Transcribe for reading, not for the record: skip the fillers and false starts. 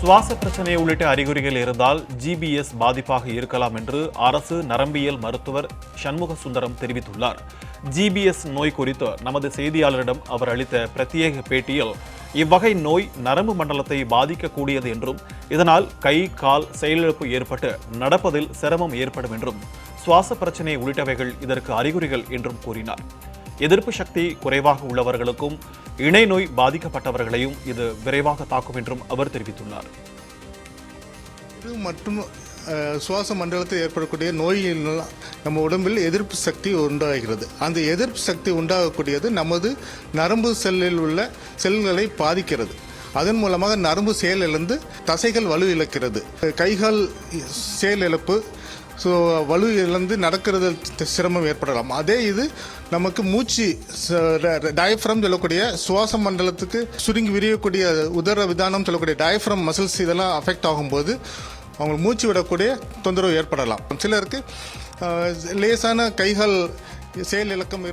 சுவாச பிரச்சனை உள்ளிட்ட அறிகுறிகள் இருந்தால் ஜிபிஎஸ் பாதிப்பாக இருக்கலாம் என்று அரசு நரம்பியல் மருத்துவர் சண்முக சுந்தரம் தெரிவித்துள்ளார். ஜிபிஎஸ் நோய் குறித்து நமது செய்தியாளரிடம் அவர் அளித்த பிரத்யேக பேட்டியில் இவ்வகை நோய் நரம்பு மண்டலத்தை பாதிக்கக்கூடியது என்றும் இதனால் கை கால் செயலிழப்பு ஏற்பட்டு நடப்பதில் சிரமம் ஏற்படும் என்றும் சுவாச பிரச்சனை உள்ளிட்டவைகள் இதற்கு அறிகுறிகள் என்றும் கூறினார். எதிர்ப்பு சக்தி குறைவாக உள்ளவர்களுக்கும் இணை நோய் பாதிக்கப்பட்டவர்களையும் இது விரைவாக தாக்கும் என்றும் அவர் தெரிவித்துள்ளார். இது மற்றும் சுவாச மண்டலத்தில் ஏற்படக்கூடிய நோயில் நம்ம உடம்பில் எதிர்ப்பு சக்தி உண்டாகிறது. அந்த எதிர்ப்பு சக்தி உண்டாகக்கூடியது நமது நரம்பு செல்லில் உள்ள செல்களை பாதிக்கிறது. அதன் மூலமாக நரம்பு செயலிழந்து தசைகள் வலு இழக்கிறது. கைகால் செயலிழப்பு, ஸோ வலு இழந்து நடக்கிறது சிரமம் ஏற்படலாம். அதே இது நமக்கு மூச்சு டயஃப்ரம் சொல்லக்கூடிய சுவாச மண்டலத்துக்கு சுருங்கி விரியக்கூடிய உதர விதானம் சொல்லக்கூடிய டயஃப்ரம் மசில்ஸ் இதெல்லாம் அஃபெக்ட் ஆகும்போது அவங்களுக்கு மூச்சு விடக்கூடிய தொந்தரவு ஏற்படலாம். சிலருக்கு லேசான கைகால் செயல் இழக்கம்